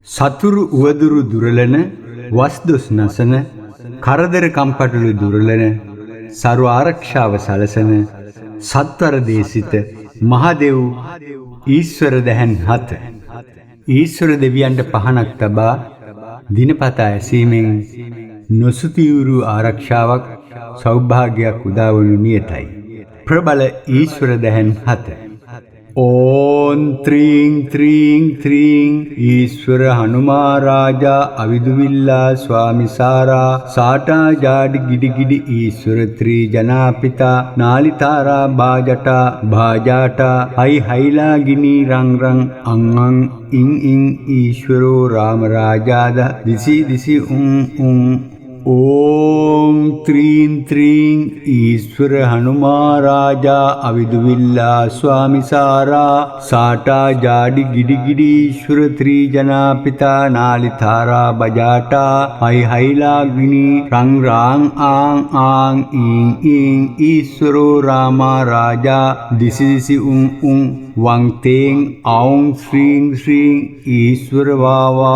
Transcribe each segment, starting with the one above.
සතුරු උවදුරු දුරලන වස්දොස් නසන කරදර කම්කටොළු දුරලන සර්ව ආරක්ෂාව සලසන සත්වර දේශිත මහදෙව් ඊශ්වර දැහන් හත ඊශ්වර දෙවියන්ට පහනක් තබා දිනපතා ඇසීමෙන් නොසුතිවුරු ආරක්ෂාවක් සෞභාග්‍යයක් උදාවනු නියතයි. ප්‍රබල ඊශ්වර දැහන් හත ओम त्रीं त्रीं त्रीं ईश्वर हनुमा राजा अविदुविल्ला स्वामी सारा साटा जाड गिडी गिडी ईश्वर त्रि जना पिता नालितारा बाजटा भाजाटा हई हैला गिनी रंग रंग अंगं इंग इंग ईश्वरो राम राजाद दिसी दिसी ओम त्रीं त्रीं ईश्वर हनुमा राजा अविदुविल्ला स्वामी सारा साटा जाडी गिडी गिडी ईश्वर त्रि जना पिता नालितारा बजाटा हई हैला गिनी रंग रांग आंग आंग इंग इंग ईश्वरो रामा राजा दिसी दिसी वंग तेंग औंग श्रीं श्रीं ईश्वर वावा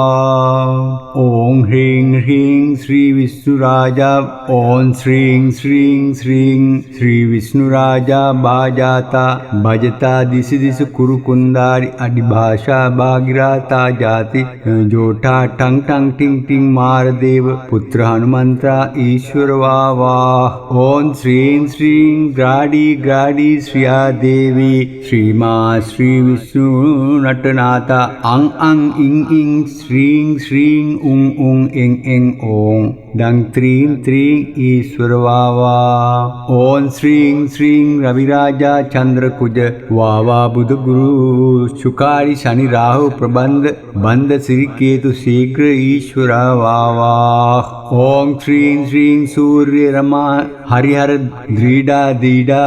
ओं ह्रीं ह्रीं श्री विष्णु राजा ओं श्रीं श्रीं श्रीं श्री विष्णु राजा बाजाता भजता दिश दिश कुरुकुंदारी अडिभाषा भागीरथा जाति जोटा टंग टंग टिंग टिंग मारदेव पुत्र हनुमंता ईश्वर वावा ओं श्रीं श्रीं ग्राडी ग्राडी श्रिया देवी श्रीमा श्री विष्णु नटनाथा अंग अंग इंग इंग श्रीं श्रीं उंग इंग इंग ओं दंग त्रीं त्रीं ईश्वर वावा ओं श्रीं श्रीं रविराजा चंद्रकुज वावा बुध गुरु शुकारी शनि राहु प्रबंध बंद श्री केतु शीघ्र ईश्वर वावा ओं श्रीं श्रीं सूर्य रमा हरिहर द्रीडा दीडा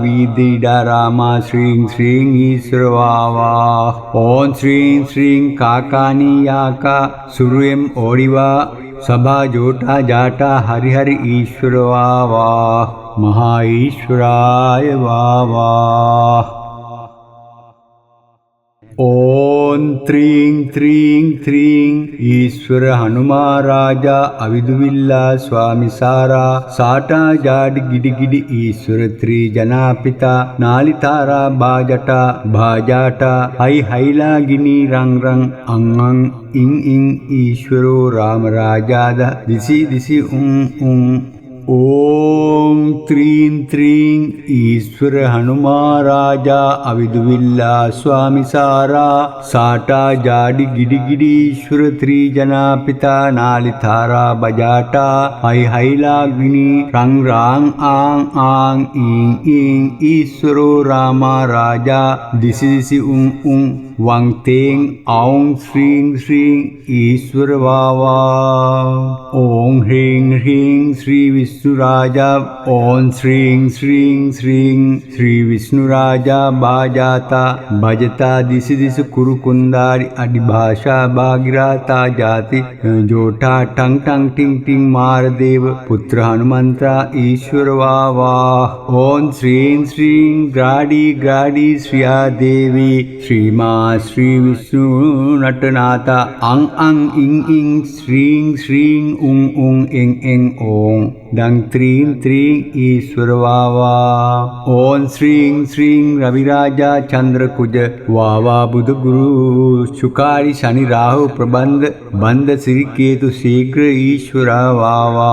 वीदीडा रामा श्रीं श्रीं ईश्वर वावा ओं श्रीं श्रीं काकानी याका सुरुएम ओडिवा सभा जोटा जाटा हरिहर ईश्वर वावा महा ईश्वराय वावा ओम त्रीं त्रीं त्रीं ईश्वर हनुमा राजा अविदुविल्ला स्वामी सारा साटा जाड गिडी गिडी ईश्वर त्रि जना पिता नालितारा बाजटा भाजाटा हई हैला गिनी रंग रंग अंगं इंग इंग ईश्वरो राम राजाद दिसी दिसी ओम त्रीं त्रीं ईश्वर हनुमा राजा अविदुविल्ला स्वामी सारा साटा जाडी गिडी गिडी ईश्वर त्रि जना पिता नालितारा बजाटा हई हैला गिनी रंग रांग आंग आंग इंग इंग ईश्वरो रामा राजा दिसी दिसी वंग तेंग औंग श्रीं श्रीं ईश्वर वावा ओं ह्रीं ह्रीं श्री विष्णु राजा ओं श्रीं श्रीं श्रीं श्री विष्णु राजा बाजाता भजता दिश दिश कुरुकुंदारी अडिभाषा भागीरथा जाति जोटा टंग टंग टिंग टिंग मारदेव पुत्र हनुमंता ईश्वर वावा ओं श्रीं श्रीं ग्राडी ग्राडी श्रिया देवी श्रीमा श्री विष्णु नटनाथा अंग अंग इंग इंग श्रीं श्रीं उंग इंग इंग ओं दंग त्रीं त्रीं ईश्वर वावा ओं श्रीं श्रीं रविराजा चंद्रकुज वावा बुध गुरु शुकारी शनि राहु प्रबंध बंद श्री केतु शीघ्र ईश्वर वावा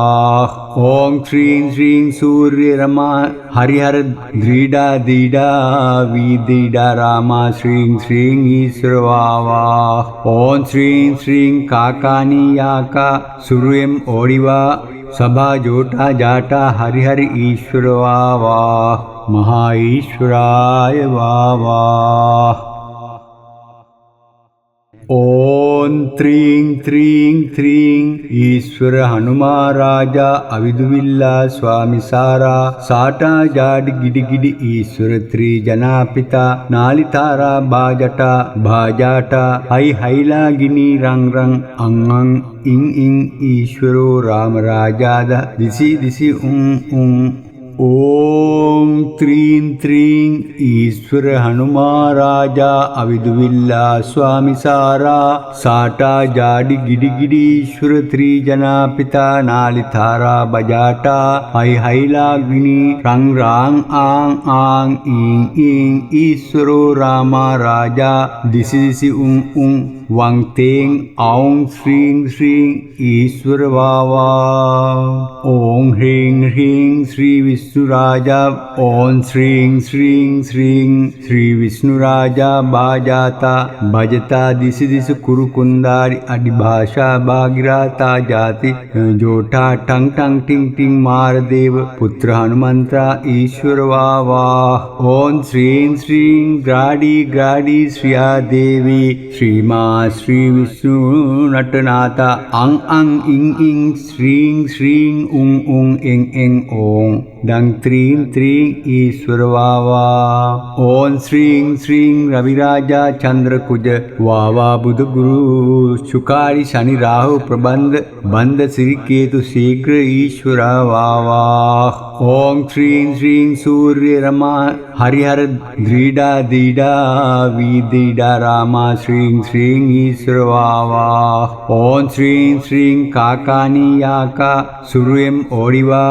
ओं श्रीं श्रीं सूर्य रमा हरिहर द्रीडा दीडा वीदीडा रामा श्रीं श्रीं ईश्वर वावा ओं श्रीं श्रीं काकानी याका सुरुएम ओडिवा सभा जोटा जाटा हरिहर ईश्वर वावा महा ईश्वराय वावा ओम त्रीं त्रीं त्रीं ईश्वर हनुमा राजा अविदुविल्ला स्वामी सारा साटा जाड गिडी गिडी ईश्वर त्रि जना पिता नालितारा बाजटा भाजाटा हई हैला गिनी रंग रंग अंगं इंग इंग ईश्वरो राम राजाद दिसी दिसी ॐ त्रीं त्रीं ईश्वर हनुमाराजा अविदुविल्ला स्वामी सारा साटा जाडि गिडिगिडीश्वर त्रिजना पिता नालिथारा बजाटा हई हैलाग्नि रंग रांग आंग आंग इंग इंग ईश्वरो रामा राजा दिशि दिशि उंग उंग वांग तेंग औंग श्रीं श्रीं ईश्वर वावा ओं ह्रीं ह्रीं श्री विष्णुराजा ओं श्रीं श्रीं श्रीं श्री विष्णुराजा बाजाता भजता दिशि दिशि कुरुकुंदारी अधिभाषा भागीरथा जाति जोटा टंग टंग टिंग टिंग मारदेव पुत्र हनुमंता ईश्वर वावा ओं श्रीं श्रीं ग्राडी ग्राडी श्रिया देवी श्रीमा श्री विष्णु नटनाथा अंग अंग इंग इंग श्रीं श्रीं उंग उंग इंग इंग ओं दंग त्रीं त्रीं ईश्वर वावा ओं श्रीं श्रीं रविराजा चंद्रकुज वावा बुध गुरु शुकारी शनि राहु प्रबंध बंद श्री केतु शीघ्र ईश्वर वावा ओं श्रीं श्रीं सूर्य रमा हरिहर द्रीडा दीडा वीदीडा रामा श्रीं श्रीं ईश्वर वावा ओं श्रीं श्रीं काकानी याका सुरुएम ओडिवा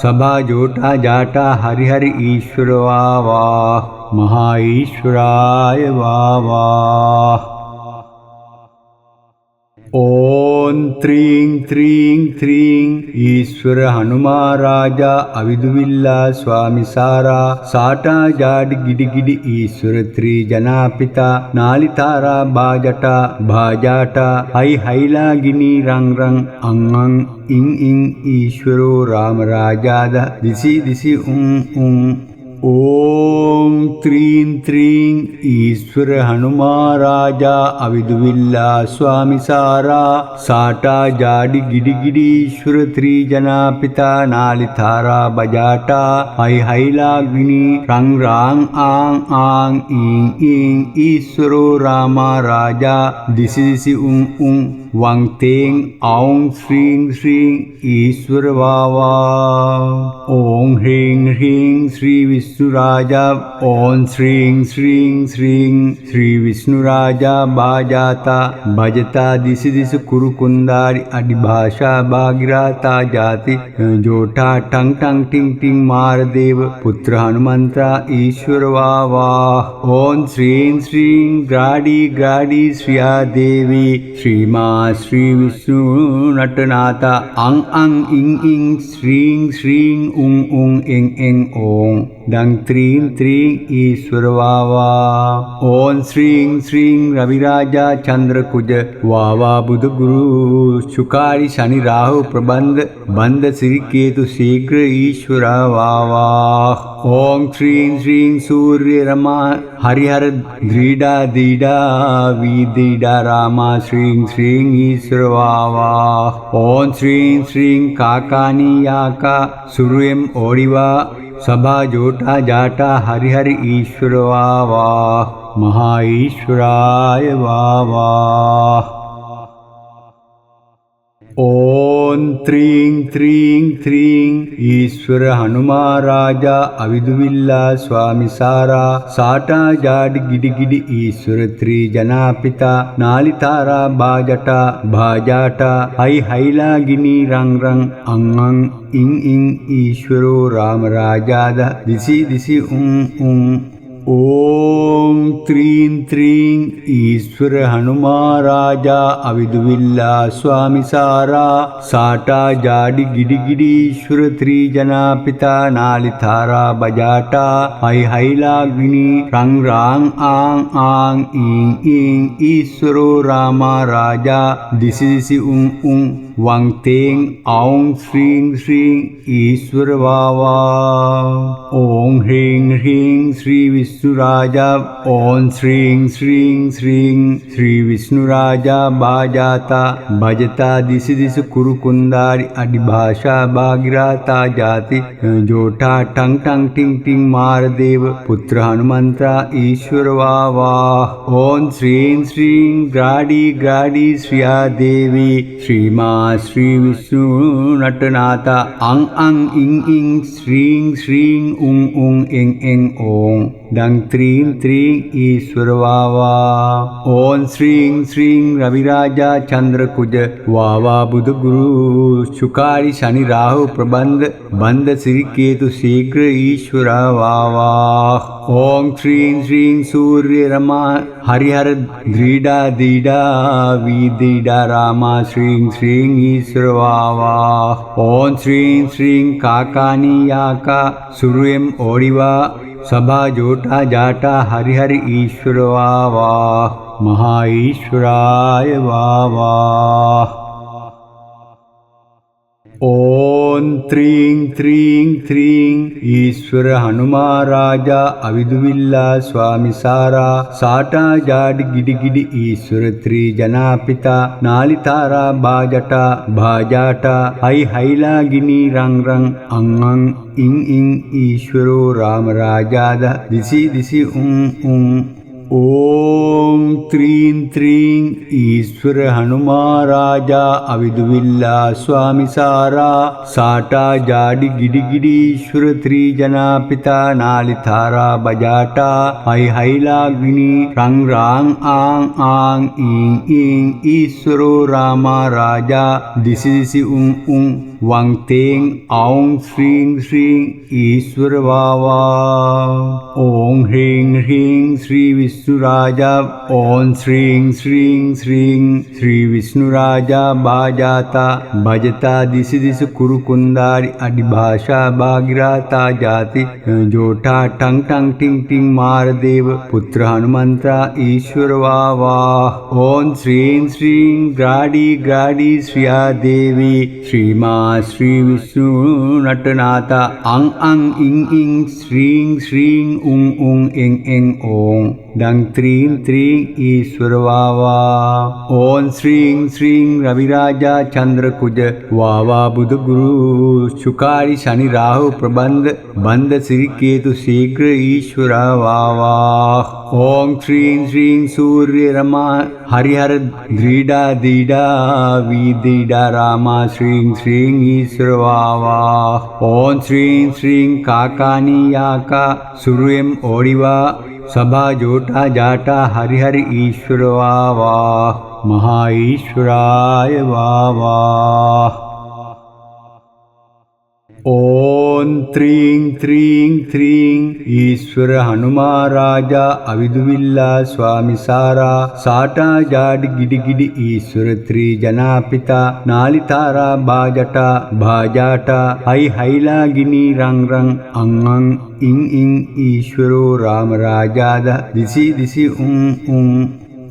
सभा जोटा जाटा हरिहर ईश्वर वावा महा ईश्वराय वावा ओं त्रीं त्रीं त्रीं ईश्वर हनुमाराजा अविदुविल्ला स्वामी सारा साटा जाड गिडिगिडि ईश्वर त्रिजना पिता नालितारा बाजटा भाजाटा हई हैलागिनी रंग रंग अंग इंग इंग ईश्वरो राम राजाद दिशि दिशि उंग उंग ओं त्रीं त्रीं ईश्वर हनुमाराजा अविदुविल्ला स्वामी सारा साटा जाडि गिडिगिडीश्वर त्रिजना पिता नालिथारा बजाटा हई हैलाग्नि रंग रांग आंग आंग इंग इंग ईश्वरो रामा राजा दिशि दिशि उंग उंग वांग तेंग औंग श्रीं श्रीं ईश्वर वावा ओं ह्रीं ह्रीं श्री विष्णुराजा ओं श्रीं श्रीं श्रीं श्री विष्णुराजा बाजाता भजता दिशि दिशि कुरुकुंदारी अधिभाषा भागीरथा जाति जोटा टंग टंग टिंग टिंग मारदेव पुत्र हनुमंता ईश्वर वावा ओं श्रीं श्रीं ग्राडी ग्राडी श्रिया देवी श्रीमा श्री विष्णु नटनाथा अंग अंग इंग इंग श्रीं श्रीं उंग उंग इंग इंग ओं दंग त्रीं त्रीं ईश्वर वावा ओं श्रीं श्रीं रविराजा चंद्रकुज वावा बुध गुरु शुकारी शनि राहु प्रबंध बंद श्री केतु शीघ्र ईश्वर वावा ओं श्रीं श्रीं सूर्य रमा हरिहर द्रीडा दीडा वीदीडा रामा श्रीं श्रीं ईश्वर वावा ओं श्रीं श्रीं काकानी याका सुरुएम ओडिवा सभा जोटा जाटा हरिहर ईश्वर वावा महा ईश्वराय वावा ओं त्रीं त्रीं त्रीं ईश्वर हनुमाराजा अविदुविल्ला स्वामी सारा साटा जाड गिडिगिडि ईश्वर त्रिजना पिता नालितारा बाजटा भाजाटा हई हैलागिनी रंग रंग अंग इंग इंग ईश्वरो राम राजाद दिशि दिशि उंग उंग ओं त्रीं त्रीं ईश्वर हनुमाराजा अविदुविल्ला स्वामी सारा साटा जाडि गिडिगिडीश्वर त्रिजना पिता नालिथारा बजाटा हई हैलाग्नि रंग रांग आंग आंग इंग इंग ईश्वरो रामा राजा दिशि दिशि उंग उंग वांग तेंग औंग श्रीं श्रीं ईश्वर वावा ओं ह्रीं ह्रीं श्री विष्णु विष्णुराजा ओम श्रीं श्रीं श्रीं श्री विष्णुराजा बाजाता भजता दिशि दिशि कुरुकुंदारी अडिभाषा भागीरथा जाति जोठा टंग टंग टिंग टिंग मारदेव पुत्र हनुमंता ईश्वर वाह ओम श्रीं श्रीं ग्राडी ग्राडी श्रिया देवी श्रीमा श्री विष्णु नटनाथा अंग अंग इंग इंग श्रीं श्रीं उंग उंग एंग एंग ओं डंग त्रीं त्रीं ईश्वर वावा ओम श्रीं श्रीं रविराजा चंद्रकुज वावा बुध गुरु शुकारी शनि राहु प्रबंध बंद श्री केतु शीघ्र ईश्वर वावा ओम श्रीं श्रीं सूर्य रमा हरिहर द्रीडा दीडा वीदीडा रामा श्रीं श्रीं ईश्वर वावा ओम श्रीं श्रीं काकानी याका सुरुएम ओडिवा सभा जोटा जाटा हरिहर ईश्वर वावा महा ईश्वराय वावा ओम त्रीं त्रीं त्रीं ईश्वर हनुमाराजा अविदुविल्ला स्वामी सारा साटा जाड गिड गिड ईश्वर त्रिजनापिता नालितारा बाजटा भाजाटा हई हैलागिनी रंग रंग अंग इंग इंग ईश्वरो राम राजाद दिशि दिशि उं ओम त्रीं त्रीं ईश्वर हनुमाराजा अविदुविल्ला स्वामी सारा साटा जाडी गिडी गिडी ईश्वर त्रिजनापिता नालितारा बजाटा हई हैलाग्नि रंग रांग आंग आंग इंग इंग ईश्वरो रामा राजा दिशि दिशि उं वांग तेंग औंग श्रीं श्रीं ईश्वर वावा ओम ह्रीं ह्रीं श्री विष्णुराजा ओम श्रीं श्रीं श्रीं श्री विष्णुराजा बाजाता भजता दिशि दिशि कुरुकुंदारी अडिभाषा भागीरथा जाति जोठा टंग टंग टिंग टिंग मारदेव पुत्र हनुमंता ईश्वर वावा ओम श्रीं श्रीं ग्राडी ग्राडी श्रिया देवी श्रीमा श्री विष्णु नटनाथा अंग अंग इंग इंग श्रीं श्रीं उंग उंग एंग एंग ओं डंग त्रीं त्रीं ईश्वर वावा ओम श्रीं श्रीं रविराजा चंद्रकुज वावा बुध गुरु शुकारी शनि राहु प्रबंध बंद श्री केतु शीघ्र ईश्वर वावा ओम श्रीं श्रीं सूर्य रमा हरिहर द्रीडा दीडा वीदीडा रामा श्रीं श्रीं ईश्वर वावा ओम श्रीं श्रीं काकानी याका सुरुएम ओडिवा सभा जोटा जाटा हरिहर ईश्वर वावा महा ईश्वराय वावा ओम त्रीं त्रीं त्रीं ईश्वर हनुमाराजा अविदुविल्ला स्वामी सारा साटा जाड गिड गिड ईश्वर त्रिजनापिता नालितारा बाजटा भाजाटा हई हैलागिनी रंग रंग अंग इंग इंग ईश्वरो राम राजाद दिशि दिशि उं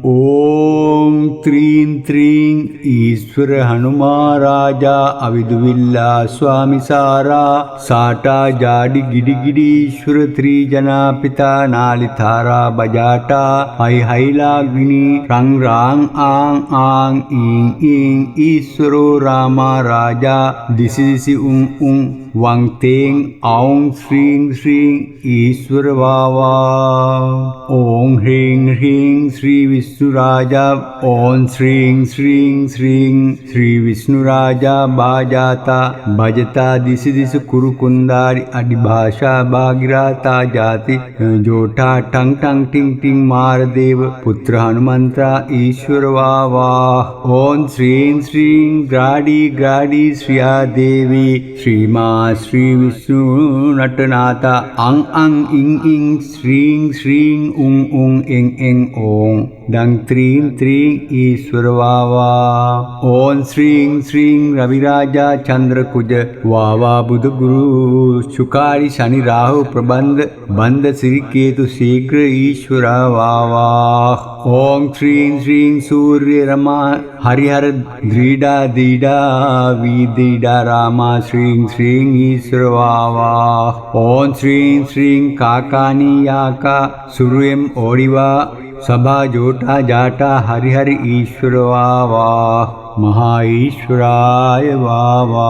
ओम त्रीं त्रीं ईश्वर हनुमाराजा अविदुविल्ला स्वामी सारा साटा जाडी गिडी गिडी ईश्वर त्रिजनापिता नालितारा बजाटा हई हैलाग्नि रंग रांग आंग आंग इंग इंग ईश्वरो रामा राजा दिशि दिशि उं वांग तेंग औंग श्रीं श्रीं ईश्वर वावा ओम ह्रीं ह्रीं श्री विष्णुराजा ओम श्रीं श्रीं श्रीं श्री विष्णुराजा बाजाता भजता दिशि दिशि कुरुकुंदारी अडिभाषा भागीरथा जाति जोठा टंग टंग टिंग टिंग मारदेव पुत्र हनुमंता ईश्वर वावा ओम श्रीं श्रीं ग्राडी ग्राडी श्रिया देवी श्रीमा श्री विष्णु नटनाथा अंग अंग इंग इंग श्रीं श्रीं उंग उंग एंग एंग ओं डंग त्रीं त्रीं ईश्वर वावा। ओम श्रीं श्रीं रविराजा चंद्रकुज वावा बुध गुरु शुकारि शनि राहु प्रबंध बंद श्री केतु शीघ्र ईश्वर वावा। ओम श्रीं श्रीं सूर्य रमा हरिहर द्रीडा दीडा विदीडा रामा श्रीं श्रीं ईश्वर वावा। ओम श्रीं श्रीं काकानी याका सुरुएम ओडिवा सभा जोटा जाटा हरिहर ईश्वर वावा। महा ईश्वराय वावा।